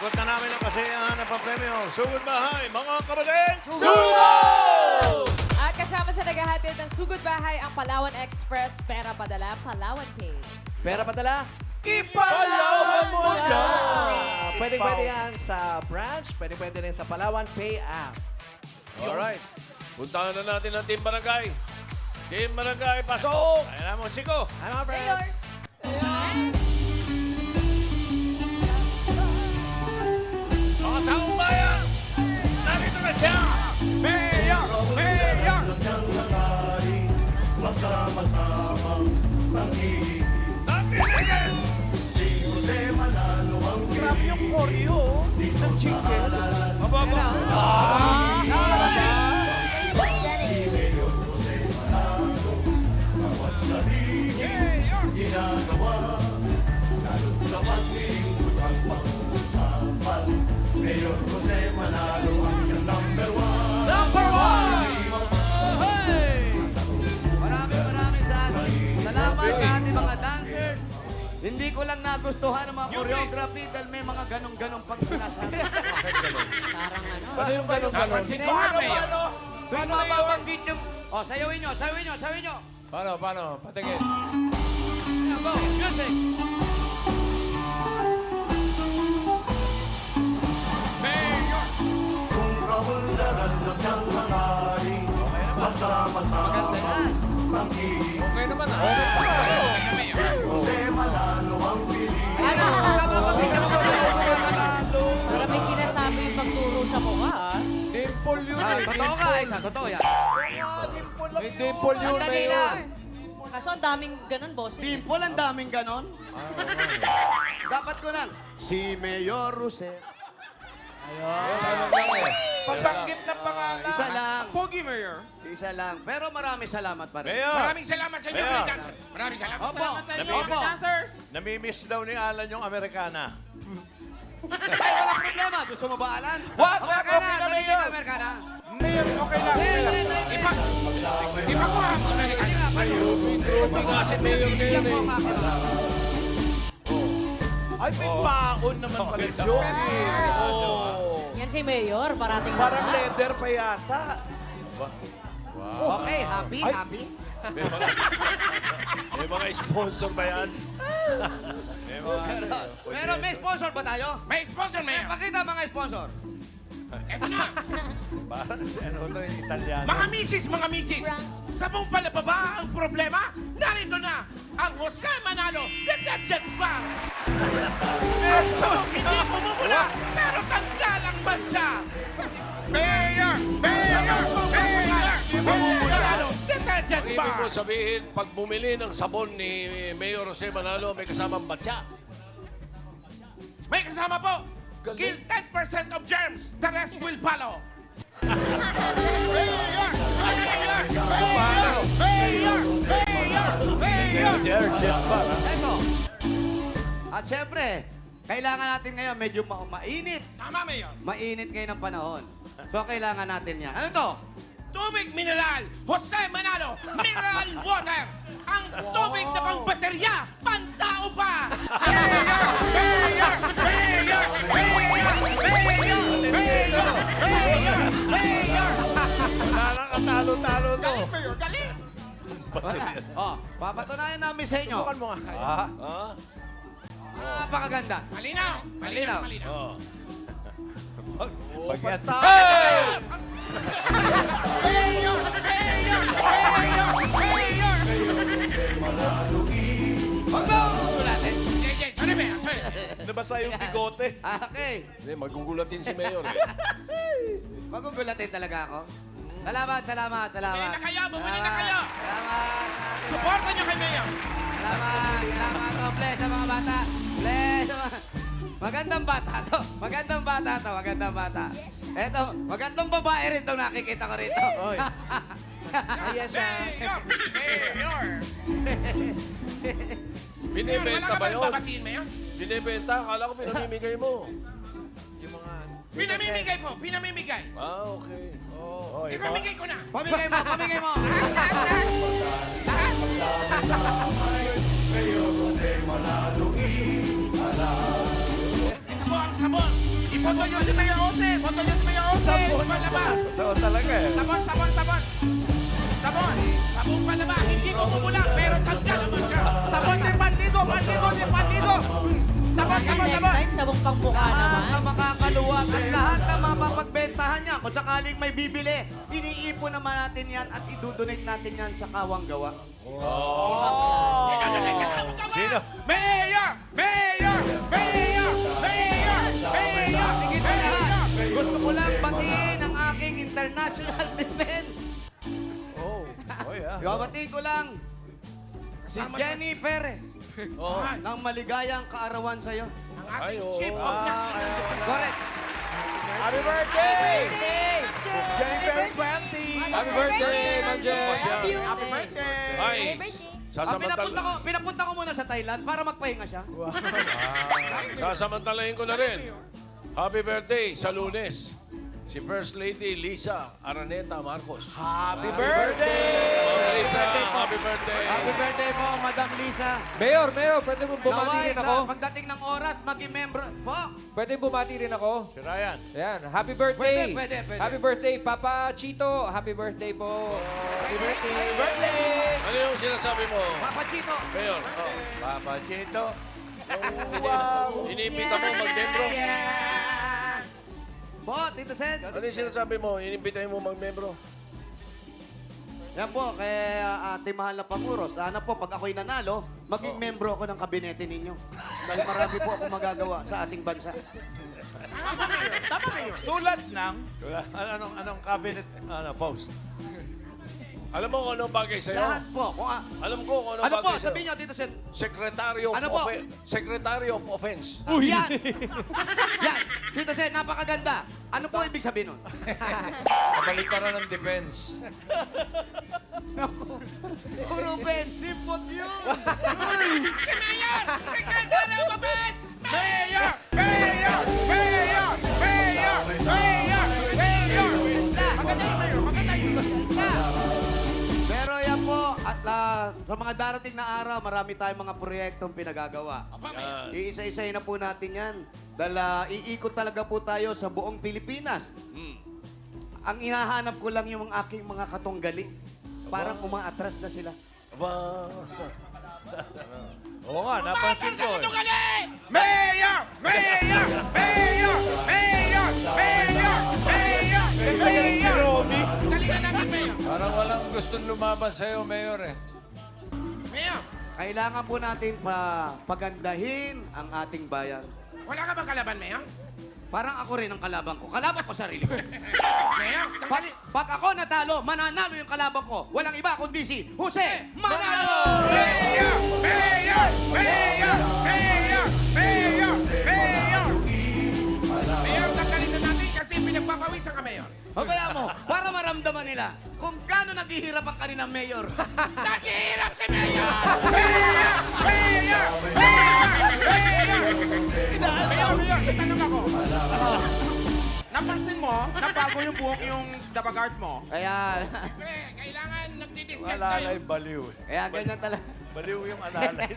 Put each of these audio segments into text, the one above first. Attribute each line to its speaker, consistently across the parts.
Speaker 1: Sagot na namin ang kasiyahan ng papremyo. Sugod bahay, mga kapatid!
Speaker 2: At kasama sa naghahatid ng Sugod Bahay ang Palawan Express, Pera Padala, Palawan Pay.
Speaker 3: Pera padala.
Speaker 1: Ipalawan mo na!
Speaker 3: Pwede yan sa branch, pwede rin sa Palawan Pay app.
Speaker 4: Alright. Puntahan na natin ang Team Barangay. Team Barangay, pasok!
Speaker 1: Ayan na, musiko!
Speaker 3: Hi mga
Speaker 2: Mayor!
Speaker 3: friends.
Speaker 4: Mga taong bayan! Narito na siya!
Speaker 1: Mayor! Mayor!
Speaker 4: Napiligan!
Speaker 1: Grabe yung koryo ng chicken.
Speaker 4: Mababa!
Speaker 5: Maraming salamat sa ating mga dancers. Hindi ko lang nagustuhan ang mga choreography dahil may mga ganong-ganong pang sinasabi.
Speaker 2: Parang ano.
Speaker 4: Paano yung ganon-ganon?
Speaker 5: Tuwing mababanggit yung... O, sayawin nyo, sayawin nyo, sayawin nyo.
Speaker 4: Paano? Patingin.
Speaker 5: Ayan, go, music. Maganda yan.
Speaker 4: Okay naman ah.
Speaker 5: Ano, mababanggit ka naman
Speaker 2: Parang may sinasabi yung pagturo sa mukha, ah.
Speaker 4: Dimple yun eh.
Speaker 5: Totoo ka, Isa, totoo yan.
Speaker 4: May dimple yun,
Speaker 5: Ang dali
Speaker 4: Mayor.
Speaker 5: lang.
Speaker 2: Kaso ang daming ganun, boss.
Speaker 5: Dimple, ang daming ganon. Dapat ko lang. Si Mayor Rosel.
Speaker 4: Isa lang lang eh.
Speaker 1: Pasanggit na pangalan.
Speaker 5: Isa lang.
Speaker 1: Pogi, Mayor.
Speaker 5: Isa lang. Pero maraming salamat pa rin.
Speaker 1: Mayor!
Speaker 6: Maraming salamat sa inyo,
Speaker 1: Mayor.
Speaker 6: mga dancer. Maraming salamat.
Speaker 5: Opo.
Speaker 6: Salamat sa inyo,
Speaker 5: Opo.
Speaker 6: mga dancers.
Speaker 1: Namimiss daw ni Alan yung Amerikana.
Speaker 5: Ay, walang problema. Gusto mo ba, Alan?
Speaker 1: Wag,
Speaker 5: Amerikana,
Speaker 1: okay na,
Speaker 5: dali
Speaker 1: Mayor.
Speaker 5: dito, Amerikana.
Speaker 1: Mayor, okay lang.
Speaker 6: Di ba ko ang American?
Speaker 4: Kasi Mayor na
Speaker 5: Bibigyan
Speaker 4: yun
Speaker 5: ko
Speaker 4: eh.
Speaker 5: ang makina.
Speaker 1: Ay, may baon naman pala siya. Oh.
Speaker 2: Yan si Mayor, parating
Speaker 1: Parang
Speaker 2: na.
Speaker 1: leather pa yata.
Speaker 5: Okay, happy,
Speaker 1: Ay.
Speaker 5: happy.
Speaker 4: May mga sponsor ba yan?
Speaker 5: Pero may sponsor ba tayo?
Speaker 6: May sponsor, Mayor.
Speaker 5: Pakita mga sponsor.
Speaker 6: Eto na.
Speaker 1: Parang si ano to, yung Italiano.
Speaker 6: Mga misis. Sa mong palababa ang problema? Narito na ang Jose Manalo Detergent Bar. Hindi pumumula, pero tanggal ang mancha. Mayor! Jose Manalo Detergent
Speaker 4: Ang ibig mo
Speaker 6: Bar.
Speaker 4: sabihin, pag bumili ng sabon ni Mayor Jose Manalo, may kasamang batya.
Speaker 6: May kasama po.
Speaker 4: Galing.
Speaker 6: Kill 10% of germs. The rest will follow.
Speaker 1: Detergent ba?
Speaker 5: Eto. At syempre, kailangan natin ngayon medyo mainit.
Speaker 6: Tama, Mayor.
Speaker 5: Mainit ngayon ang panahon. So, kailangan natin yan. Ano to?
Speaker 6: Tubig mineral, Jose Manalo, mineral water. Ang tubig na pang baterya, pantao pa.
Speaker 1: Wala nang katalo-talo to.
Speaker 6: Galing, Mayor, galing.
Speaker 5: Wala. Oh, papatunayan namin sa inyo.
Speaker 3: Subukan mo nga.
Speaker 1: Ah,
Speaker 4: Ha?
Speaker 5: Napakaganda.
Speaker 6: Malinaw.
Speaker 5: Malinaw.
Speaker 4: Oh.
Speaker 1: pag yan.
Speaker 5: Huwag mo gugulatin.
Speaker 6: Sorry, Mayor, sorry.
Speaker 1: Nabasa yung bigote.
Speaker 5: Okay.
Speaker 4: Hindi, magugulatin si Mayor eh.
Speaker 5: Magugulatin talaga ako. Salamat.
Speaker 6: Bumili na kayo, bumili na kayo.
Speaker 5: Salamat.
Speaker 6: Suporta niyo kay Mayor.
Speaker 5: Salamat. Oh, bless sa mga bata. Bless. Magandang bata to. Magandang bata. Eto, magandang babae rin itong nakikita ko rito.
Speaker 3: Oy. Yes,
Speaker 6: Mayor! Mayor!
Speaker 4: Binibenta
Speaker 6: Wala ka
Speaker 4: ba
Speaker 6: ba
Speaker 4: yun?
Speaker 6: babatiin, Mayor?
Speaker 4: Binibenta? Akala ko pinamimigay mo.
Speaker 3: Yung mga...
Speaker 6: Pinamimigay po, pinamimigay.
Speaker 4: Ah, okay.
Speaker 1: Oh, iba.
Speaker 6: Ipamigay ko na.
Speaker 5: Pamigay mo.
Speaker 6: Ito po ang sabon. Boto nyo si Mayor Jose! Boto nyo si Mayor Jose! Sabon palaba!
Speaker 1: Totoo talaga eh.
Speaker 6: Sabon! Sabon palaba! Hindi ko kumula, pero tanda naman siya! Sabon din bandido! Sabon!
Speaker 2: Next time, sabong pangbuka
Speaker 5: Lahat
Speaker 2: naman.
Speaker 5: na makakaluwag at lahat na mapapagbentahan niya. Kung sakaling may bibili, iniipon naman natin yan at idudonate natin yan sa Kawang Gawa.
Speaker 1: Sino?
Speaker 6: Mayor!
Speaker 5: Higit sa lahat, gusto ko lang batiin ang aking international defense.
Speaker 1: Oh. Oh, yeah.
Speaker 5: Babatiin ko lang si Jennifer
Speaker 4: Oo.
Speaker 5: ng maligayang kaarawan sa'yo.
Speaker 6: Ang ating
Speaker 4: Ay, oo.
Speaker 6: chief of national defense.
Speaker 5: Correct.
Speaker 1: Happy birthday!
Speaker 2: Birthday!
Speaker 1: Jennifer 20!
Speaker 4: Happy birthday, Ma'am Jess!
Speaker 2: Happy
Speaker 6: Happy birthday!
Speaker 4: Ay,
Speaker 5: Pinapunta
Speaker 4: sasamantala...
Speaker 5: pinapunta ko muna sa Thailand para magpahinga siya.
Speaker 4: Sasamantalahin ko na rin. Happy birthday sa Lunes. Si First Lady Lisa Araneta Marcos.
Speaker 1: Happy birthday!
Speaker 4: Ma'am Lisa, happy birthday.
Speaker 5: Happy birthday po, Madam Lisa.
Speaker 7: Mayor, pwede mo bumati
Speaker 5: Naway,
Speaker 7: rin ako?
Speaker 5: pagdating ng oras, maging membro. Po,
Speaker 7: Pwede bumati rin ako?
Speaker 1: Si Ryan.
Speaker 7: Ayan, happy birthday!
Speaker 5: Pwede.
Speaker 7: Happy birthday, Papa Chito! Happy birthday po!
Speaker 5: happy birthday.
Speaker 1: Happy birthday!
Speaker 4: Ano yung sinasabi mo?
Speaker 5: Papa Chito.
Speaker 4: Mayor,
Speaker 1: Papa Chito. Oh, wow!
Speaker 4: iniimbita mo mag-membro.
Speaker 5: Po, Tito Sen.
Speaker 4: Ano yung sinasabi mo? Iniimbitahin mo mag-membro?
Speaker 5: Yan po, kay Ate Mahal na Panguros. Sana po, pag ako'y nanalo, maging membro ako ng kabinete ninyo. Dahil marami po akong magagawa sa ating bansa.
Speaker 6: Tama kayo.
Speaker 1: Tulad ng... Anong cabinet post?
Speaker 4: Alam mo kung anong bagay sa'yo?
Speaker 5: Lahat po.
Speaker 4: Alam ko kung anong
Speaker 5: Ano po,
Speaker 4: bagay sa'yo.
Speaker 5: sabihin nyo, Tito Sen.
Speaker 4: Secretary of
Speaker 5: Ano po?
Speaker 4: Secretary of Offense.
Speaker 5: Yan. Yan. Tito Sen, napakaganda. Ano po ibig sabihin nun?
Speaker 7: Kabaliktaran ng defense.
Speaker 5: Naku, puro offensive po yun.
Speaker 6: Si Mayor! Secretary of Offense! Mayor! Maganda yun.
Speaker 5: Pero yan po, at sa mga darating na araw, marami tayong mga proyektong pinagagawa.
Speaker 4: Yan.
Speaker 5: Iisa-isahin na po natin yan. Dahil iikot talaga po tayo sa buong Pilipinas.
Speaker 4: Hmm.
Speaker 5: Ang inahanap ko lang yung aking mga katunggali. Parang umaatras na sila.
Speaker 4: Aba.
Speaker 1: Oo nga, napansin ko eh.
Speaker 6: Mayor!
Speaker 1: Kaya si Romy.
Speaker 6: Galingan natin, Mayor.
Speaker 7: Parang walang gustong lumaban sa'yo, Mayor eh.
Speaker 6: Mayor,
Speaker 5: Kailangan po natin pagandahin ang ating bayan.
Speaker 6: wala ka bang kalaban, Mayor?
Speaker 5: Parang ako rin ang kalaban ko. Kalaban ko sarili ko.
Speaker 6: Mayor,
Speaker 5: Pag ako natalo, mananalo yung kalaban ko. Walang iba kundi si Jose Manalo!
Speaker 6: Mayor, tanggalin na natin kasi pinagpapawisan ka, Mayor.
Speaker 5: O kaya mo, para maramdaman nila kung gaano naghihirap ang kanilang mayor.
Speaker 6: Naghihirap si Mayor! Mayor, tanong ako. Napansin mo, nabago yung buhok yung dabagards mo?
Speaker 5: Kaya,
Speaker 6: Kailangan nagdi-discuss
Speaker 1: Alalay
Speaker 6: tayo.
Speaker 1: baliw eh.
Speaker 5: kaya ganyan talaga.
Speaker 1: Baliw yung alalay.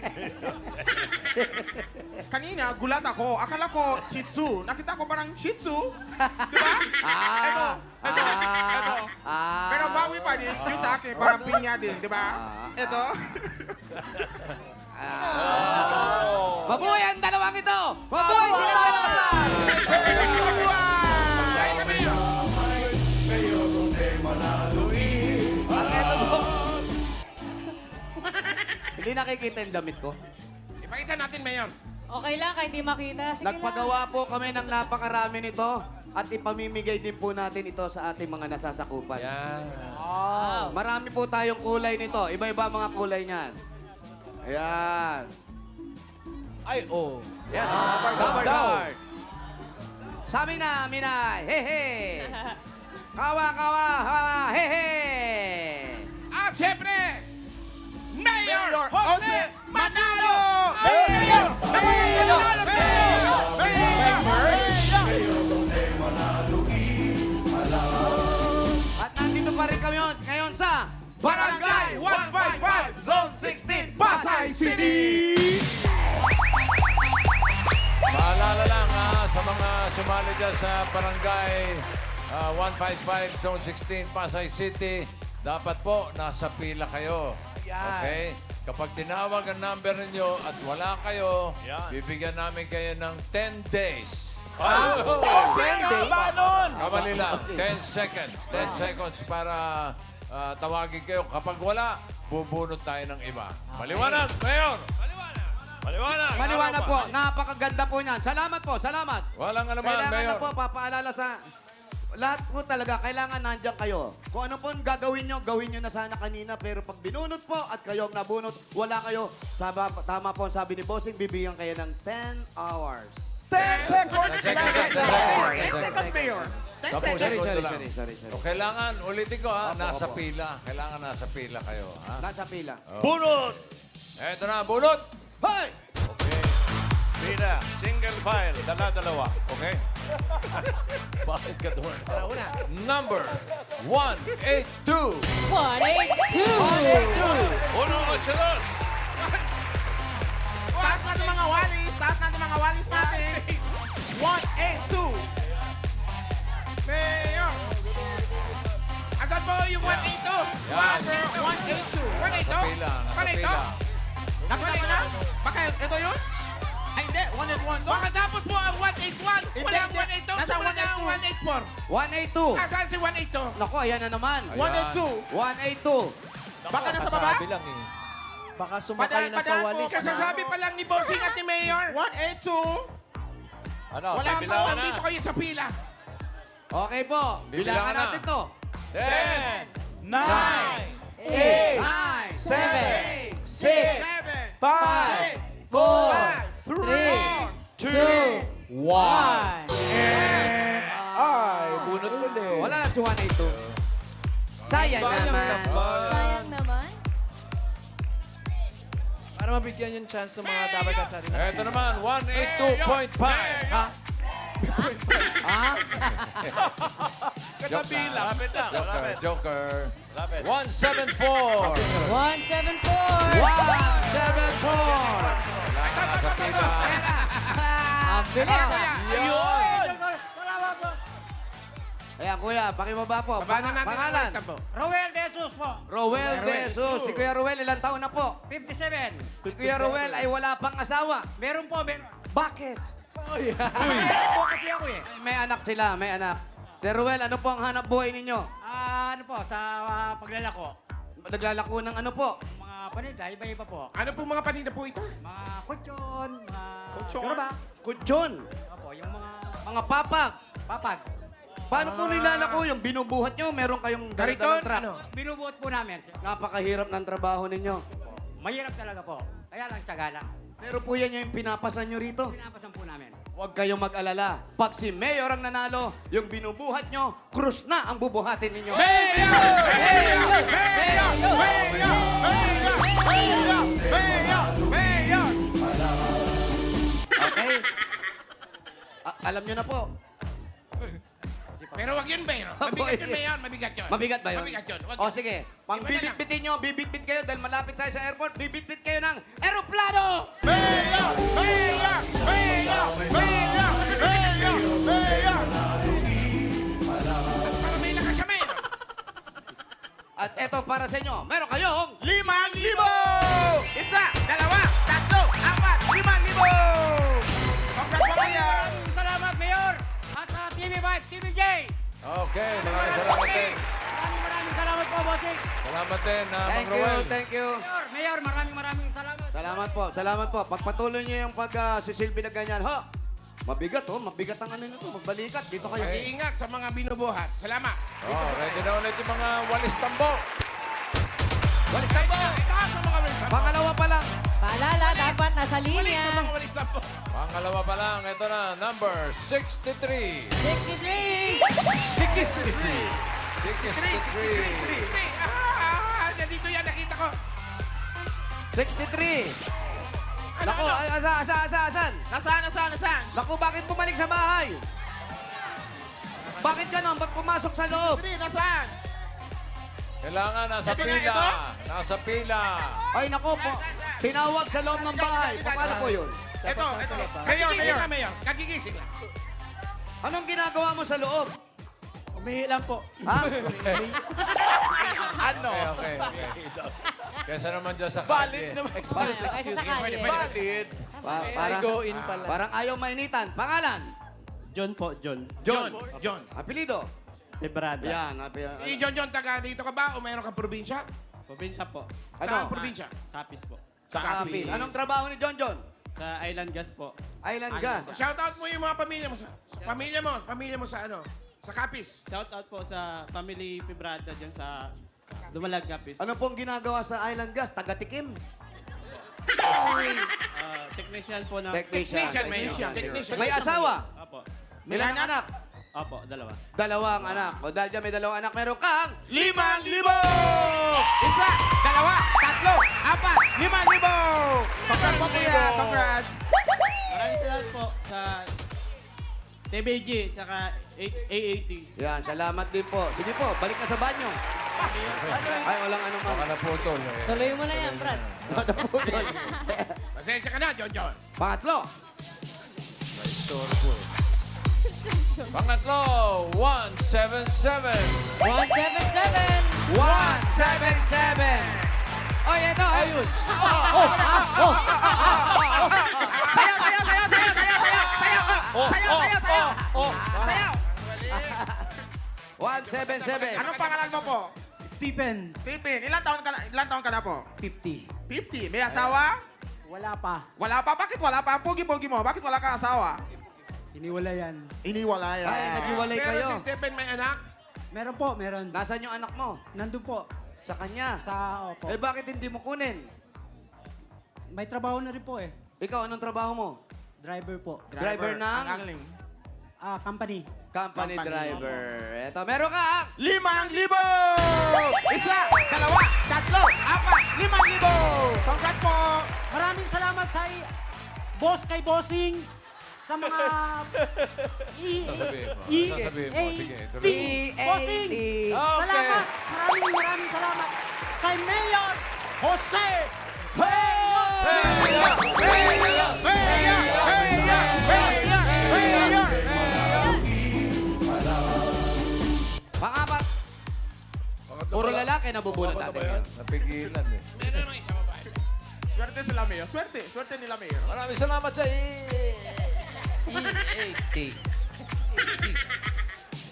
Speaker 6: Kanina, gulat ako. Akala ko Shih Tzu. Nakita ko parang Shih Tzu. Di ba? Ito. Pero bawi pa din. Yung sa akin, parang pinya din. Di ba? Ito.
Speaker 5: Mabuhay ang dalawang ito! Mabuhay silang dalawasan!
Speaker 6: Ay, kami yun.
Speaker 5: At eto po. Hindi nakikita yung damit ko.
Speaker 6: Ipakita natin, Mayor.
Speaker 2: Okay lang, kahit di makita. Sige
Speaker 5: Nagpagawa po kami ng napakarami nito at ipamimigay din po natin ito sa ating mga nasasakupan.
Speaker 7: Yan.
Speaker 2: Wow.
Speaker 5: Marami po tayong kulay nito. Iba-iba mga kulay niyan. Ayan.
Speaker 1: Ay, oh.
Speaker 5: Yan. Rubber guard. Sa mina, minay. Hehe. Kawa, kawa, kawa. Hehe.
Speaker 6: At syempre, Mayor Jose Manalo! Mayor!
Speaker 5: At nandito pa rin kami ngayon sa
Speaker 6: Barangay 155, Zone 16, Pasay City!
Speaker 4: Paalala lang sa mga sumali dyan sa Barangay 155, Zone 16, Pasay City, dapat po nasa pila kayo. Okay? Kapag tinawag ang number ninyo at wala kayo,
Speaker 1: Yan.
Speaker 4: bibigyan namin kayo ng 10 days.
Speaker 1: Ba nun?
Speaker 4: Kamali lang. 10 seconds. 10 seconds para tawagin kayo. Kapag wala, bubunot tayo ng iba. Maliwanag, Mayor!
Speaker 1: Maliwanag.
Speaker 5: Maliwanag po. Napakaganda po niyan. Salamat po. Salamat.
Speaker 4: Walang anuman,
Speaker 5: Kailangan
Speaker 4: Mayor.
Speaker 5: na po, papaalala sa... Lahat po talaga, kailangan nandiyan kayo. Kung ano po ang gagawin nyo, gawin nyo na sana kanina. Pero pag binunot po at kayo ang nabunot, wala kayo. Tama po ang sabi ni Bossing, bibigyan kayo ng 10 hours.
Speaker 3: 10 seconds!
Speaker 4: 10 seconds,
Speaker 5: Mayor.
Speaker 4: Tapos,
Speaker 5: Sorry.
Speaker 4: O, kailangan, ulitin ko ha,
Speaker 5: Opo,
Speaker 4: nasa
Speaker 5: opo.
Speaker 4: pila. Kailangan nasa pila kayo. Ha?
Speaker 5: Nasa pila.
Speaker 1: Bunot.
Speaker 4: Eto na, bunot!
Speaker 5: Hoy!
Speaker 1: Okay. Pila. Single file. Dala-dalawa. Okay? Bakit ka doon?
Speaker 3: Una.
Speaker 4: Number 182.
Speaker 2: 182.
Speaker 1: Uno, ocho, dos.
Speaker 6: Taas natin mga walis. Taas natin mga walis natin. 182. Mayor. Asan po yung 182?
Speaker 4: Yan.
Speaker 6: 182. 182?
Speaker 4: Nasa pila, nasa pila.
Speaker 6: Nakita mo na? Baka ito yun? Ay, hindi. 181. Baka tapos po ang 181. Wala ang 182. Nasa 184.
Speaker 5: 182.
Speaker 6: Nasaan si 182?
Speaker 5: Naku, ayan na naman.
Speaker 4: Ayan.
Speaker 5: 182.
Speaker 6: Baka nasa baba?
Speaker 3: Baka sumakay na sa walis.
Speaker 6: Kasasabi pa lang ni Bossing at ni Mayor. 182.
Speaker 1: Ano?
Speaker 6: Wala ang
Speaker 1: Bibilangan
Speaker 6: tawag dito kayo sa pila.
Speaker 5: Okay po.
Speaker 4: Bibilangan
Speaker 5: Bilangan
Speaker 4: na.
Speaker 5: natin to.
Speaker 4: 10,
Speaker 5: 9,
Speaker 2: 7,
Speaker 6: 7,
Speaker 2: 6,
Speaker 6: 5,
Speaker 2: 5, 4, 3, 2, 1.
Speaker 3: Ay, bunot ulit.
Speaker 5: Wala na si 182. Sayang naman.
Speaker 8: Sayang naman.
Speaker 3: Para mabigyan yung chance ng mga dapat ka sa atin.
Speaker 4: Eto naman, 182.5.
Speaker 3: Ha?
Speaker 5: Ha?
Speaker 1: Katabila. Lapit na. Lapit.
Speaker 4: Joker.
Speaker 1: Lapit.
Speaker 4: 174.
Speaker 2: 174.
Speaker 5: 174.
Speaker 4: Nasa pila.
Speaker 2: Ang bilis ah.
Speaker 6: Ayun!
Speaker 5: Ayan, kuya, pakibaba po.
Speaker 6: Baba na natin ang
Speaker 5: Pangalan?
Speaker 6: lista po.
Speaker 9: Roel De Jesus po.
Speaker 5: Roel De Jesus. Si Kuya Roel, ilang taon na po?
Speaker 9: 57.
Speaker 5: Si Kuya Roel ay wala pang asawa.
Speaker 9: Meron po, meron.
Speaker 5: Bakit?
Speaker 9: Meron po kasi ako eh.
Speaker 5: May anak sila, may anak. Si Roel, ano po ang hanap buhay ninyo?
Speaker 9: Ano po, sa paglalako.
Speaker 5: Naglalako ng ano po?
Speaker 9: Mga panita, iba-iba po.
Speaker 6: Ano po mga paninda po ito?
Speaker 9: Mga kutsyon, mga...
Speaker 6: Kutsyon?
Speaker 9: Gerobak.
Speaker 5: Kutsyon.
Speaker 9: Opo, yung mga
Speaker 5: Mga papag.
Speaker 9: papag.
Speaker 5: Paano po nilalako yung binubuhat nyo? Meron kayong
Speaker 6: Kariton?
Speaker 5: dala-dalang truck.
Speaker 6: Ano?
Speaker 9: Binubuot po namin.
Speaker 5: Napakahirap ng trabaho ninyo.
Speaker 9: Mahirap talaga po. Kaya lang, tsaga lang.
Speaker 5: Pero po yan yung pinapasan nyo rito.
Speaker 9: Pinapasan po namin.
Speaker 5: Huwag kayong mag-alala. Pag si Mayor ang nanalo, yung binubuhat nyo, krus na ang bubuhatin ninyo. Okay? Alam nyo na po.
Speaker 6: Pero wag yun, Mayor. Mabigat yun, Mayor. Mabigat yun.
Speaker 5: Mabigat ba yun?
Speaker 6: Mabigat yun. Wag
Speaker 5: O
Speaker 6: yun.
Speaker 5: sige, pang
Speaker 6: Iba na lang.
Speaker 5: bibit-bitin nyo, bibit-bit kayo dahil malapit tayo sa airport, bibit-bit kayo ng aeroplano!
Speaker 6: Mayor! Mayor! Mayor! Mayor! Mayor! Mayor! At para may lakas ka, Mayor.
Speaker 5: At eto para sa inyo, meron kayong
Speaker 6: 5,000! Isa, dalawa, tatlo, apat, 5,000! Congratulations!
Speaker 9: Salamat, Mayor! At sa TV5, TVJ!
Speaker 4: Okay, maraming salamat din.
Speaker 9: Maraming salamat po, bossing.
Speaker 4: Salamat din, Mang
Speaker 5: Thank you,
Speaker 4: Roel.
Speaker 5: thank you.
Speaker 9: Mayor, maraming salamat.
Speaker 5: Salamat po. Pagpatuloy niyo yung pag-sisilbi na ganyan, ha? Mabigat, mabigat ang ano nito. Magbalikat, dito kayo.
Speaker 6: Mag-iingat sa mga binubuhat. Salamat.
Speaker 4: Oh, ready na ulit yung mga walis tambo.
Speaker 5: Balik tayo.
Speaker 6: Ito sa mga walis tambo.
Speaker 5: Pangalawa pa lang.
Speaker 2: Paalala, dapat nasa
Speaker 6: Walis sa
Speaker 2: linya.
Speaker 6: mga walis tambo.
Speaker 4: Pangalawa pa lang, ito na, number 63.
Speaker 2: 63.
Speaker 4: 63.
Speaker 6: Nandito yan, nakita ko.
Speaker 5: 63.
Speaker 6: Ano,
Speaker 5: Naku,
Speaker 6: ano?
Speaker 5: asan?
Speaker 6: Nasaan?
Speaker 5: Naku, bakit bumalik sa bahay? Bakit ganon? Ba't pumasok sa loob?
Speaker 6: Nasaan?
Speaker 4: Kailangan nasa
Speaker 6: Ito na,
Speaker 4: pila.
Speaker 6: ito?
Speaker 4: Nasa pila.
Speaker 5: Ay, naku po. Tinawag sa loob ng bahay. Paano po yun?
Speaker 6: Ito. Mayor. Kagigising lang, Mayor. Kagigising lang.
Speaker 5: Anong ginagawa mo sa loob?
Speaker 9: Umihi lang po.
Speaker 5: Ha?
Speaker 1: Ano?
Speaker 4: Okay. Kesa naman dyan sa
Speaker 1: Valid
Speaker 4: kalye.
Speaker 1: naman.
Speaker 3: Excuse,
Speaker 2: Ay,
Speaker 3: excuse
Speaker 2: sa
Speaker 3: me.
Speaker 2: sakali.
Speaker 1: Valid.
Speaker 5: Parang,
Speaker 3: go in pala.
Speaker 5: parang ayaw mainitan. Pangalan?
Speaker 9: John po, John.
Speaker 6: John. John.
Speaker 5: Apelido?
Speaker 9: Librada.
Speaker 5: Yan.
Speaker 6: Si John, taga dito ka ba o mayroon kang probinsya?
Speaker 9: Probinsya po.
Speaker 5: Ano?
Speaker 6: Saan probinsya?
Speaker 9: Tapis po.
Speaker 5: Sa Capiz. Anong trabaho ni John John?
Speaker 9: Sa Island Gas po.
Speaker 5: Island Gas.
Speaker 6: Shout out mo yung mga pamilya mo pamilya mo sa ano? Sa Capiz.
Speaker 9: Shout out po sa family Librada dyan sa Dumalag Capiz.
Speaker 5: Ano pong ginagawa sa Island Gas? Taga-tikim?
Speaker 9: Technician po na...
Speaker 6: Technician.
Speaker 5: May asawa?
Speaker 9: Opo.
Speaker 5: Ilang anak?
Speaker 9: Opo, dalawa.
Speaker 5: Dalawang anak. O dahil dyan may dalawang anak, meron kang
Speaker 6: 5,000! Isa, dalawa, tatlo, apat, 5,000! Congrats po kuya, congrats!
Speaker 9: Maraming salamat po sa TBG tsaka AAT.
Speaker 5: Yan, salamat din po. Sige po, balik na sa banyo. Ay, walang ano
Speaker 4: Baka
Speaker 5: man.
Speaker 4: naputol.
Speaker 2: Tuloy mo na yan, Brad.
Speaker 6: Pasensya ka na, John John.
Speaker 5: Pangatlo.
Speaker 4: Istorbo eh. Pangatlo, 177.
Speaker 2: 177.
Speaker 5: 177. Oy, ito. Ayun.
Speaker 6: Sayaw!
Speaker 5: 177.
Speaker 6: Anong pangalan mo po?
Speaker 9: Stephen,
Speaker 6: Stephen, ilang taon ka na po?
Speaker 9: 50.
Speaker 6: 50. May asawa?
Speaker 9: Wala pa.
Speaker 6: Wala pa. Bakit wala pa? Ang Pogi-pogi mo. Bakit wala kang asawa?
Speaker 9: Hiniwala yan.
Speaker 6: Iniwala yan.
Speaker 5: Ay, naghiwalay
Speaker 6: Pero
Speaker 5: kayo.
Speaker 6: si Stephen may anak?
Speaker 9: Meron po, meron.
Speaker 5: Nasaan yung anak mo?
Speaker 9: Nandun po.
Speaker 5: Sa kanya.
Speaker 9: Sa, opo.
Speaker 5: Eh, bakit hindi mo kunin?
Speaker 9: May trabaho na rin po eh.
Speaker 5: Ikaw, anong trabaho mo?
Speaker 9: Driver po.
Speaker 5: Driver ng
Speaker 6: Ang angling.
Speaker 9: Company.
Speaker 5: company
Speaker 6: Company.
Speaker 5: driver. Eto, meron ka.
Speaker 6: 5,000! Isa, dalawa, tatlo, apat, 5,000! Congrats po!
Speaker 9: Maraming salamat sa boss kay Bossing sa mga
Speaker 4: Sasabihin mo.
Speaker 9: E-
Speaker 4: Sasabihin mo.
Speaker 9: A-
Speaker 4: Sige,
Speaker 9: T.
Speaker 4: tuloy mo.
Speaker 9: Bossing!
Speaker 4: Okay.
Speaker 9: Salamat! Maraming salamat kay Mayor Jose!
Speaker 5: Pangapat. Puro lalaki nabubunot
Speaker 4: Ano ba
Speaker 5: natin.
Speaker 4: yan? Napigilan eh.
Speaker 6: Meron ng isang babae. Swerte sila, Mayor. Swerte nila, Mayor.
Speaker 4: Maraming salamat sa EAT.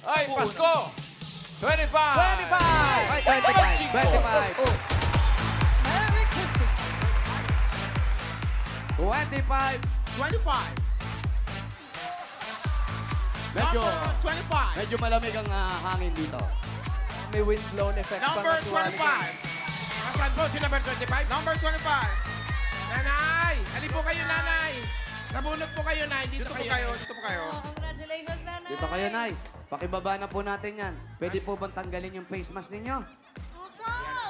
Speaker 4: Ay, Pasko! 25!
Speaker 5: 25! Ay, 25. 25.
Speaker 2: Merry Christmas.
Speaker 5: 25.
Speaker 6: 25.
Speaker 5: Medyo,
Speaker 6: Number 25.
Speaker 5: medyo malamig ang hangin dito.
Speaker 3: May wind-blown effect pa
Speaker 6: Number
Speaker 3: nga
Speaker 6: 25. Asan po si number 25? Number 25. Nanay! Ali po kayo, nanay. Nabunot po kayo, nay. Dito po kayo. Dito po kayo.
Speaker 2: Oh, congratulations, Nanay.
Speaker 5: Dito kayo, Nay. Pakibaba na po natin yan. Pwede po bang tanggalin yung face mask ninyo?
Speaker 8: Opo!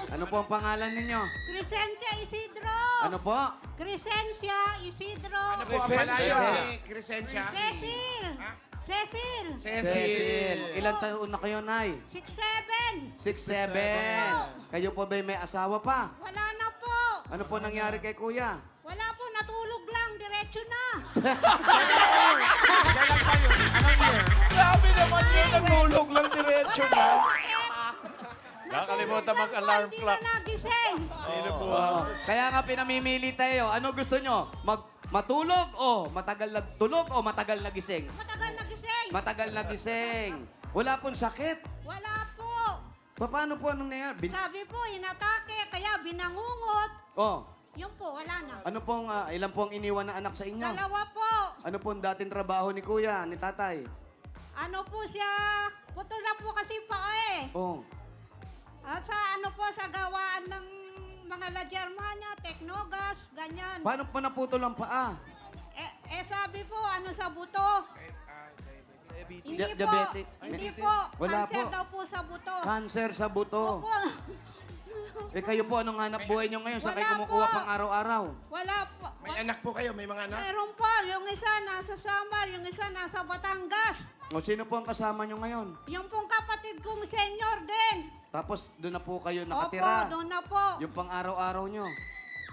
Speaker 5: Ano po ang pangalan ninyo?
Speaker 8: Crescencia Isidro!
Speaker 5: Ano po?
Speaker 8: Crescencia Isidro!
Speaker 6: Ano po ang palayo ni Crescencia?
Speaker 8: Cecil!
Speaker 6: Ha?
Speaker 8: Cecil!
Speaker 5: Cecil. Ilan taon na kayo, Nay?
Speaker 8: 6'7".
Speaker 5: 6'7". Kayo po ba'y may asawa pa?
Speaker 8: Wala na po!
Speaker 5: Ano po nangyari kay Kuya?
Speaker 8: Wala po, natulog lang. Diretso na.
Speaker 6: Kailan pa yun? Anong year?
Speaker 1: Grabe naman yun. Nagulog lang diretso na.
Speaker 4: Nakalimutan mag-alarm
Speaker 8: Hindi
Speaker 4: clock.
Speaker 8: na nagising.
Speaker 5: Kaya nga pinamimili tayo. Ano gusto nyo? Matulog o matagal nagtulog o matagal nagising?
Speaker 8: Matagal nagising.
Speaker 5: Matagal nagising. Wala pong sakit.
Speaker 8: Wala po.
Speaker 5: Paano po anong nangyari?
Speaker 8: Sabi po, inatake, kaya binangungot.
Speaker 5: Oh,
Speaker 8: Yung po, wala na.
Speaker 5: ano pong, ilan pong iniwan na anak sa inyo?
Speaker 8: Dalawa po.
Speaker 5: Ano pong dating trabaho ni Kuya, ni Tatay?
Speaker 8: Ano po siya? Putol na po kasi pa eh.
Speaker 5: Oh,
Speaker 8: At sa ano po, sa gawaan ng mga La Germania, Technogas, ganyan.
Speaker 5: paano po naputol ang paa?
Speaker 8: Sabi po, ano sa buto? Hindi po.
Speaker 5: Diabetic.
Speaker 8: Hindi po.
Speaker 5: Wala
Speaker 8: Cancer
Speaker 5: po.
Speaker 8: daw po sa buto.
Speaker 5: Cancer sa buto.
Speaker 8: Opo.
Speaker 5: Kayo po, anong hanap buhay nyo ngayon? Saan kayo
Speaker 8: Wala
Speaker 5: kumukuha
Speaker 8: po.
Speaker 5: pang araw-araw?
Speaker 8: Wala po.
Speaker 6: May anak po kayo? May mga anak?
Speaker 8: Meron po. Yung isa nasa Samar, yung isa nasa Batangas.
Speaker 5: O sino po ang kasama nyo ngayon?
Speaker 8: Yung pong kapatid kong senior din.
Speaker 5: Tapos doon na po kayo
Speaker 8: Opo,
Speaker 5: nakatira.
Speaker 8: doon na po.
Speaker 5: Yung pang araw-araw nyo.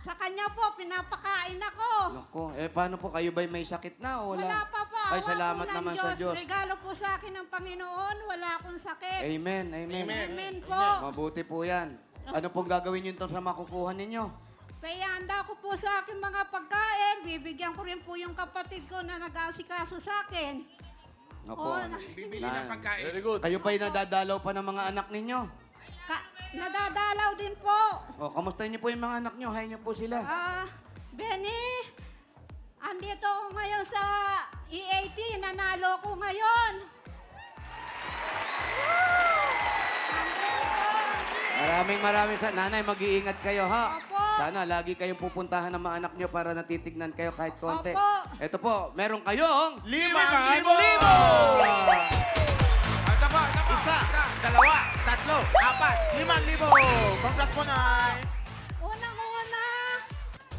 Speaker 8: Sa kanya po, pinapakain ako.
Speaker 5: Loko, paano po? Kayo ba'y may sakit na o
Speaker 8: Wala
Speaker 5: wala?
Speaker 8: pa po.
Speaker 5: Ay,
Speaker 8: awa
Speaker 5: salamat
Speaker 8: po ng
Speaker 5: naman sa Diyos.
Speaker 8: Regalo po sa akin ng Panginoon, wala akong sakit.
Speaker 5: Amen, amen.
Speaker 8: Amen po.
Speaker 5: Mabuti po yan. Ano pong gagawin nyo sa makukuha ninyo?
Speaker 8: Payanda ko po sa aking mga pagkain. Bibigyan ko rin po yung kapatid ko na nag-aasikaso sa akin.
Speaker 5: Opo.
Speaker 8: Oh,
Speaker 6: Bibili ng pagkain.
Speaker 1: Very good.
Speaker 5: Kayo pa'y nadadalaw pa ng mga anak ninyo.
Speaker 8: Nadadalaw din po.
Speaker 5: O, kamusta niyo po yung mga anak nyo? Hay niyo po sila.
Speaker 8: Benny, andito ako ngayon sa E80. Nanalo ko ngayon.
Speaker 5: Maraming Nanay, mag-iingat kayo, ha?
Speaker 8: Opo.
Speaker 5: Sana lagi kayong pupuntahan ng mga anak nyo para natitignan kayo kahit konti.
Speaker 8: Opo.
Speaker 5: Ito po, meron kayong...
Speaker 6: 5,000! Ito po. Isa, dalawa, tatlo, apat, 5,000! Congrats po, Nay!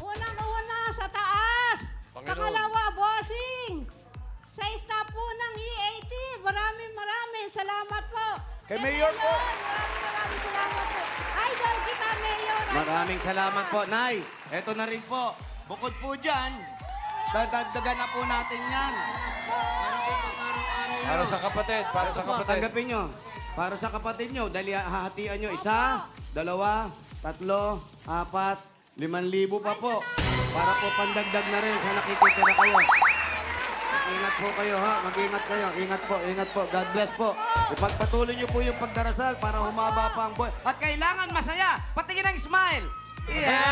Speaker 8: Unang-una sa taas.
Speaker 4: Panginoon.
Speaker 8: Pangalawa, bossing. Sa staff po ng E80. Maraming salamat po.
Speaker 1: Kay Mayor po.
Speaker 8: Maraming salamat po. Idol kita, Mayor.
Speaker 5: Maraming salamat po, Nay. Ito na rin po. Bukod po dyan, dadagdagan na po natin yan. Para po pang-araw-araw
Speaker 4: Para
Speaker 5: nyo.
Speaker 4: sa kapatid, para sa
Speaker 5: Ito po,
Speaker 4: kapatid.
Speaker 5: tanggapin nyo. Para sa kapatid nyo, dahil hahatian nyo. Isa, dalawa, tatlo, apat, 5,000 pa po. Para po pandagdag na rin sa nakikitira kayo. Mag-ingat po kayo, ha? Mag-ingat kayo. Ingat po. God bless po. Ipagpatuloy nyo po yung pagdarasal para humaba pa ang buhay. At kailangan masaya. Patingin ng smile. Yeah!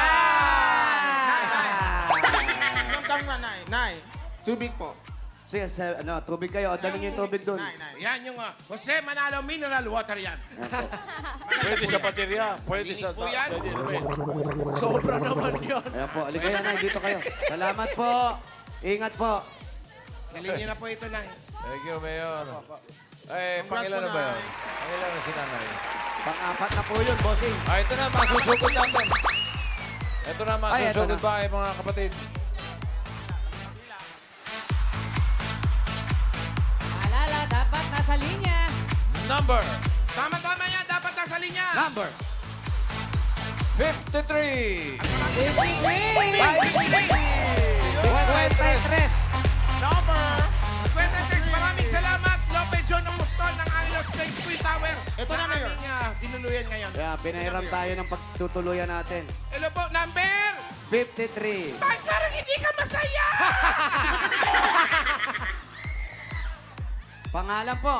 Speaker 6: Ramdam na, Nay. Nay, tubig po.
Speaker 5: Sige, tubig kayo. O, dali nyo yung tubig doon.
Speaker 6: Nay. Yan yung Jose Manalo Mineral Water yan.
Speaker 1: Pwede sa baterya. Pwede sa...
Speaker 6: po yan.
Speaker 1: Pwede naman.
Speaker 3: Sobra naman yun.
Speaker 5: Ayan po. Aligaya na. Dito kayo. Salamat po. Ingat po.
Speaker 6: Galing niyo na po ito, Nay.
Speaker 4: Thank you, Mayor. Eh,
Speaker 6: Congrats
Speaker 4: pangilan
Speaker 6: po,
Speaker 4: na ba yun?
Speaker 6: Nay.
Speaker 4: Pangilan na si Nanay.
Speaker 5: Pang-apat na po yun, bossing.
Speaker 4: Ito na, masusugod natin. Ito na,
Speaker 5: Ay, ito
Speaker 4: masusugod
Speaker 5: na.
Speaker 4: ba kayo, mga kapatid?
Speaker 2: Alala, dapat nasa linya.
Speaker 4: Number
Speaker 6: Tama-tama yan. Dapat nasa linya.
Speaker 5: Number.
Speaker 4: 53.
Speaker 5: 23.
Speaker 6: Number 26. Maraming salamat. Lope John Apostol ng Angelos Place Twin Tower. Ito na, Mayor. Tinuluyan ngayon.
Speaker 5: Kaya pinahiram tayo ng pagtutuluyan natin.
Speaker 6: Hello po, number
Speaker 5: 53.
Speaker 6: Bakit parang hindi ka masaya?
Speaker 5: Pangalan po.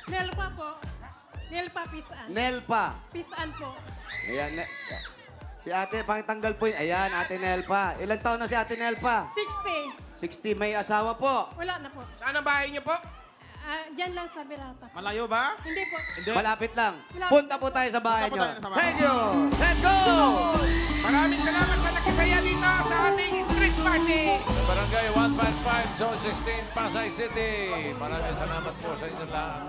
Speaker 8: Nelpa po. Nelpa Pisan.
Speaker 5: Nelpa.
Speaker 8: Pisan po.
Speaker 5: Ayan. Si ate, pangtanggal po yun. Ayan, ate Nelpa. Ilan taon na si ate Nelpa?
Speaker 8: 60.
Speaker 5: 60. May asawa po.
Speaker 8: Wala na po.
Speaker 6: Saan ang bahay niyo po?
Speaker 8: Diyan lang sa Birata.
Speaker 6: Malayo ba?
Speaker 8: Hindi po.
Speaker 5: Malapit lang.
Speaker 8: Malapit.
Speaker 5: Punta po tayo sa bahay
Speaker 6: Punta po
Speaker 5: nyo.
Speaker 6: tayo sa bahay.
Speaker 5: Thank you. Let's go!
Speaker 6: Maraming salamat sa nakisaya dito sa ating street party.
Speaker 4: Barangay 155, Zone 16, Pasay City. Maraming salamat po sa inyo lahat.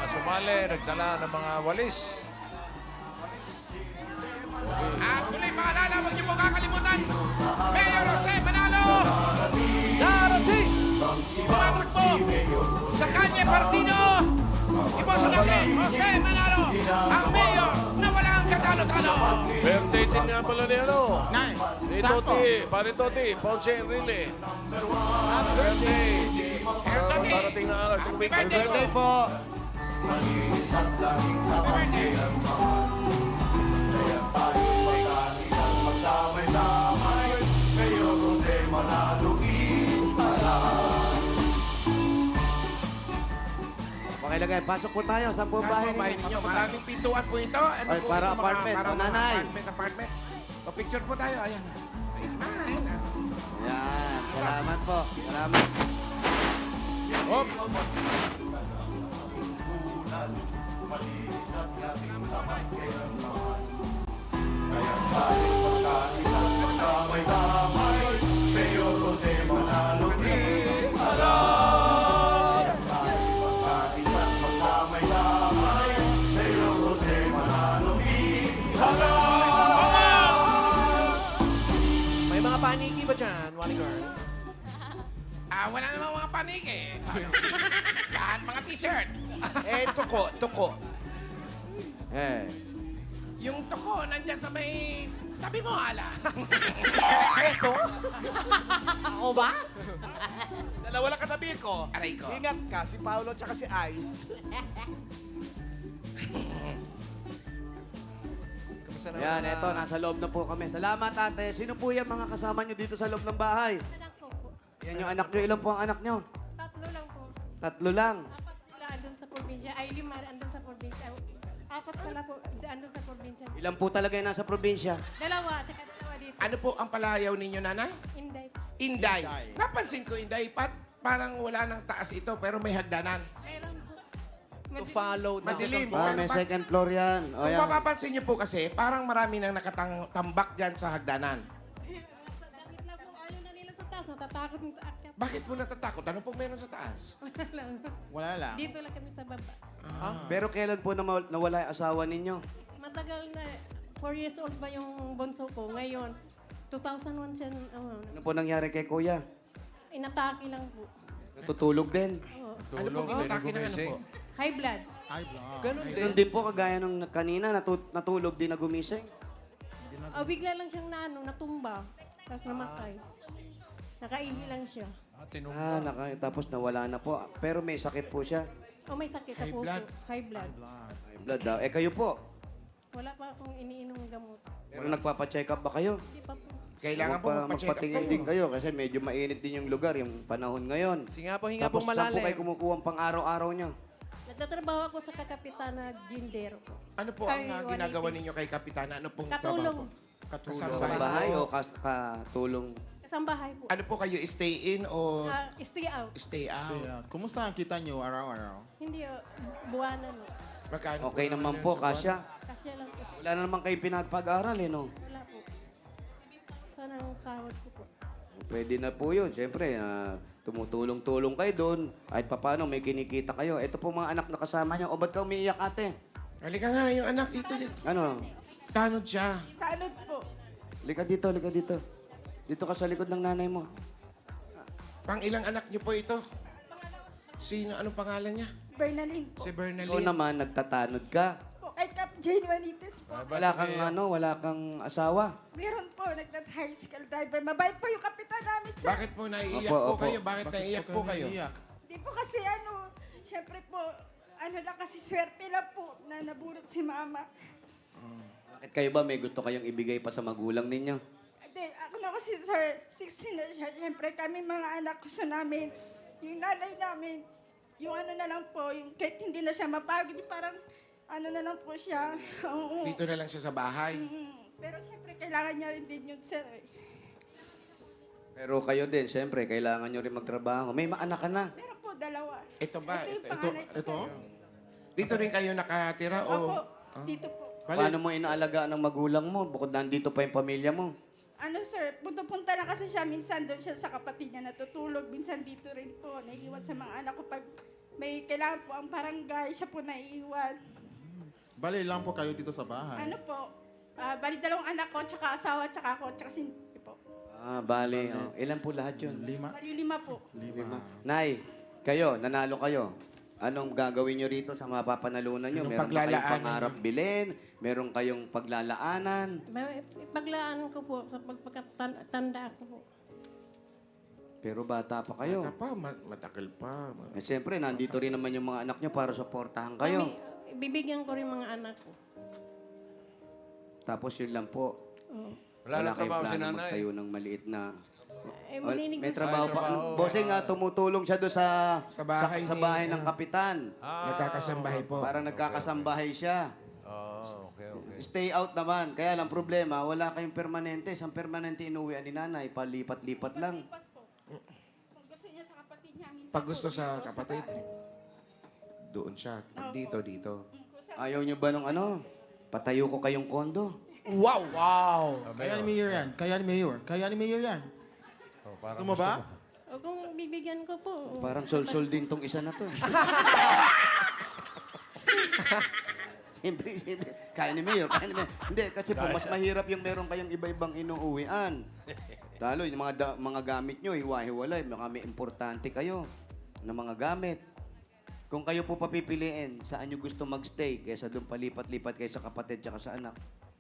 Speaker 4: Sumali, nagdala ng mga walis.
Speaker 6: At tuloy paalala, huwag niyo po kakalimutan. Mayor Jose Manalo.
Speaker 3: Darating!
Speaker 6: Pumatak po sa Kanye Partino. Iboso natin, Jose Manalo, ang mayor na walang katalo-talo.
Speaker 1: Birthday din nga pala ni ano.
Speaker 6: Nay,
Speaker 1: Ni
Speaker 6: saan po?
Speaker 1: Toti, pare Toti, Ponce Enrile. Happy birthday. Sa parating na araw.
Speaker 6: Happy
Speaker 5: Happy
Speaker 6: birthday
Speaker 5: birthday
Speaker 6: po.
Speaker 5: po.
Speaker 6: Happy birthday.
Speaker 5: Pakilagay, pasok po tayo. Saan po ang bahay
Speaker 6: Bahay
Speaker 5: ninyo?
Speaker 6: ninyo. Maraming pintuan po ito. Ano
Speaker 5: Ay,
Speaker 6: po
Speaker 5: para
Speaker 6: ito, mga-
Speaker 5: apartment.
Speaker 6: Para
Speaker 5: O,
Speaker 6: mga
Speaker 5: nanay.
Speaker 6: apartment. O, picture po tayo. Ayan. Smile.
Speaker 5: Yan. Salamat po. Salamat.
Speaker 4: Hop!
Speaker 3: May mga paniki ba dyan, Wally Girl?
Speaker 6: Wala namang mga panig eh. Lahat mga t-shirt.
Speaker 1: Tuko.
Speaker 5: Eh.
Speaker 6: Yung toko, nandyan sa may Sabi mo, ala.
Speaker 3: Eto,
Speaker 2: Ako ba?
Speaker 3: dalawa lang katabi ko.
Speaker 6: Aray ko.
Speaker 3: Ingat ka, si Paolo tsaka si Ice. Kamusta naman?
Speaker 5: Yan, eto, nasa loob na po kami. Salamat, ate. Sino po yung mga kasama nyo dito sa loob ng bahay?
Speaker 8: Anak ko po.
Speaker 5: Yan yung anak nyo. Ilan po ang anak nyo?
Speaker 8: 3 lang po.
Speaker 5: 3 lang.
Speaker 8: 4 sila andun sa probinsya. Ay, 5 andun sa probinsya. 4 pala po andun sa probinsya.
Speaker 5: Ilan po talaga yung nasa probinsya?
Speaker 8: 2, tsaka 2 dito.
Speaker 6: Ano po ang palayaw ninyo, nanay?
Speaker 8: Inday po.
Speaker 6: Inday. Napansin ko, Inday, parang wala nang taas ito, pero may hagdanan.
Speaker 8: Meron po.
Speaker 3: To follow daw.
Speaker 6: Madilim.
Speaker 5: May second floor yan. O,
Speaker 6: Kung
Speaker 5: yan.
Speaker 6: mapapansin niyo po kasi, parang marami nang nakatambak dyan sa hagdanan.
Speaker 8: Sa damit lang po. Ayaw na nila sa taas. Natatakot ng akyat.
Speaker 6: Bakit po natatakot? Ano pong meron sa taas?
Speaker 8: Wala lang.
Speaker 6: Wala lang.
Speaker 8: Dito lang kami sa baba.
Speaker 5: Pero kailan po nawala yung asawa ninyo?
Speaker 8: Matagal na. 4 years old ba yung bunso ko? Ngayon, 2001 siya.
Speaker 5: Ano po nangyari kay kuya?
Speaker 8: Inatake lang po.
Speaker 5: Natutulog din.
Speaker 8: Oo.
Speaker 6: Ano pong inatake ng ano po?
Speaker 8: High blood.
Speaker 3: Ganun din.
Speaker 5: Ganun din po, kagaya nung kanina, natulog din na gumising.
Speaker 8: Bigla lang siyang natumba. Tapos namatay. Nakaibi lang siya.
Speaker 5: Tapos nawala na po. Pero may sakit po siya.
Speaker 8: May sakit sa
Speaker 6: High
Speaker 8: puso.
Speaker 6: blood.
Speaker 8: High blood.
Speaker 5: High blood daw. Kayo po.
Speaker 8: Wala pa akong iniinom gamot.
Speaker 5: Pero nagpapacheck up ba kayo?
Speaker 8: Hindi pa po.
Speaker 6: Kailangan po magpa-check up
Speaker 5: magpatingin din kayo kasi medyo mainit din yung lugar, yung panahon ngayon.
Speaker 3: Hinga po
Speaker 5: Tapos saan po
Speaker 3: malalim.
Speaker 5: kayo kumukuha ang pang-araw-araw nyo?
Speaker 8: Nagtatrabaho ako sa kakapitana Gindero po.
Speaker 6: Ano po ang
Speaker 8: Ay,
Speaker 6: ginagawa
Speaker 8: 180.
Speaker 6: ninyo kay Kapitana? Ano pong
Speaker 8: Katulong.
Speaker 6: trabaho po? Katulong.
Speaker 5: Sa
Speaker 6: Kasambahay.
Speaker 5: bahay o katulong?
Speaker 8: Kasambahay po.
Speaker 6: Ano po kayo, stay in o
Speaker 8: Stay out.
Speaker 6: stay out?
Speaker 10: Kumusta ang kita nyo araw-araw?
Speaker 8: Hindi, buwanan.
Speaker 6: Magkano
Speaker 5: Okay naman po, Kasya.
Speaker 8: Kasya lang po.
Speaker 5: Wala na naman kayo pinagpag-aral, no?
Speaker 8: Wala po. Sana ang sahod ko po.
Speaker 5: Pwede na po yun. Siyempre, tumutulong-tulong kayo doon. Kahit paano, may kinikita kayo. Ito po mga anak na kasama niyo. O, ba't ka umiiyak, ate?
Speaker 6: Halika nga, yung anak dito.
Speaker 5: Ano?
Speaker 6: Tanod siya.
Speaker 8: Tanod po.
Speaker 5: Lika dito, lika dito. Dito ka sa likod ng nanay mo.
Speaker 6: Pang ilang anak niyo po ito? Sino? Anong pangalan niya?
Speaker 8: Bernalyn po.
Speaker 6: Si
Speaker 5: Ikaw
Speaker 6: Bernalyn.
Speaker 5: naman, nagtatanod ka.
Speaker 8: Kay Cap Jane Juanites po.
Speaker 5: Wala kang asawa.
Speaker 8: Meron po, nagta-tricycle driver. Mabait po yung kapitan namin sa...
Speaker 6: Bakit po naiiyak
Speaker 5: Opo,
Speaker 6: po
Speaker 5: opo.
Speaker 6: kayo? Bakit naiiyak po kayo?
Speaker 8: Di po kasi syempre po, lang kasi swerte lang po na nabunot si mama.
Speaker 5: Bakit kayo ba may gusto kayong ibigay pa sa magulang ninyo?
Speaker 8: Hindi, ako na kasi sir, 16 na siya. Syempre kami mga anak gusto namin, yung nanay namin, yung na lang po, yung kahit hindi na siya mapagod, yung parang na lang po siya. Oo.
Speaker 6: Dito na lang siya sa bahay.
Speaker 8: Pero syempre kailangan niya rin din yun sir.
Speaker 5: Pero kayo din, siyempre, kailangan nyo rin magtrabaho. May maanak ka na.
Speaker 8: Meron po 2.
Speaker 6: Ito ba?
Speaker 8: Ito yung panganay ko sir.
Speaker 6: Dito rin kayo nakatira
Speaker 8: Opo,
Speaker 6: o...
Speaker 8: dito po.
Speaker 5: Paano mo inaalagaan ng magulang mo? Bukod nandito pa yung pamilya mo.
Speaker 8: Sir, punta-punta lang kasi siya. Minsan doon siya sa kapatid niya natutulog. Minsan dito rin po. Naiiwan sa mga anak ko. Pag may kailangan po ang barangay, siya po naiiwan.
Speaker 10: Bali lang po kayo dito sa bahay.
Speaker 8: Bali 2 anak ko, tsaka asawa, tsaka ako, tsaka si po.
Speaker 5: Bali. Oh. Ilan po lahat yun?
Speaker 10: 5?
Speaker 8: Bali 5 po.
Speaker 5: 5. Nay, kayo, nanalo kayo. Anong gagawin nyo rito sa mapapanalunan nyo?
Speaker 6: Anong
Speaker 5: Meron ba kayong
Speaker 6: paglalaanan
Speaker 5: pangarap bilhin? Meron kayong paglalaanan?
Speaker 8: Paglaan ko po sa pagpagkatanda ko po.
Speaker 5: Pero bata pa kayo.
Speaker 6: Bata pa, matagal pa.
Speaker 5: Eh, siyempre, nandito rin naman yung mga anak nyo para suportahan kayo.
Speaker 8: Bibigyan ko rin mga anak ko.
Speaker 5: Tapos yun lang po.
Speaker 8: Oo.
Speaker 4: Wala na
Speaker 5: kayong
Speaker 4: trabaho si
Speaker 5: plano
Speaker 4: nanay.
Speaker 5: magtayo ng maliit na...
Speaker 8: Malinig
Speaker 5: May
Speaker 8: ko
Speaker 5: trabaho pa. Bossing nga, tumutulong siya doon sa
Speaker 6: bahay
Speaker 5: sa
Speaker 6: ni-
Speaker 5: bahay ng kapitan.
Speaker 6: Nagkakasambahay po.
Speaker 5: Parang nagkakasambahay siya.
Speaker 4: Okay.
Speaker 5: Stay out naman. Kaya lang problema, wala kayong permanente. Isang permanente inuwian ni nanay, palipat-lipat lang.
Speaker 8: Kung gusto niya sa kapatid niya, minsan
Speaker 6: Pag gusto
Speaker 8: po,
Speaker 6: sa
Speaker 8: dito
Speaker 6: kapatid,
Speaker 8: bahay.
Speaker 6: doon siya. Pag dito.
Speaker 5: Ayaw nyo ba nung patayo ko kayong kondo?
Speaker 3: Wow!
Speaker 10: Kaya ni Mayor yan. Kaya ni Mayor yan. Gusto mo ba?
Speaker 8: O kung bibigyan ko po.
Speaker 5: Parang sol-sol din tong isa na to. Siyempre. Kaya ni Mayor. Hindi, kasi po, mas mahirap yung meron kayong iba-ibang inuuwian. Lalo, yung mga gamit nyo, hiwa-hiwalay. May importante kayo na mga gamit. Kung kayo po papipiliin, saan nyo gusto magstay, kaysa doon palipat-lipat kayo sa kapatid tsaka sa anak?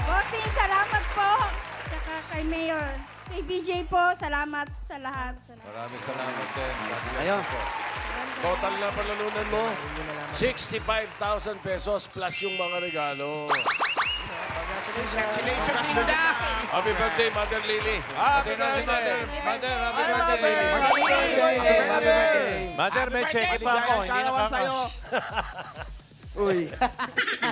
Speaker 8: Bossing, salamat po. Tsaka kay Mayor, kay PJ po, salamat sa lahat.
Speaker 4: Maraming salamat din.
Speaker 5: Ayo.
Speaker 1: Total na palalunan mo, 65,000 pesos plus yung mga regalo.
Speaker 6: Congratulations, Inday!
Speaker 1: Happy birthday, Mother Lily.
Speaker 4: Happy birthday! Mother, happy birthday!
Speaker 10: Mother, may check pa ako. Hindi nakakash.
Speaker 5: Uy.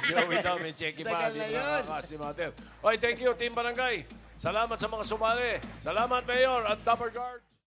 Speaker 1: Joey daw, may checky pa.
Speaker 5: Tagal
Speaker 1: Di
Speaker 5: na
Speaker 1: pa
Speaker 5: yun.
Speaker 1: nakakash si Mother. Oy, thank you, Team Barangay. Salamat sa mga sumali. Salamat, Mayor at Dapper Guard.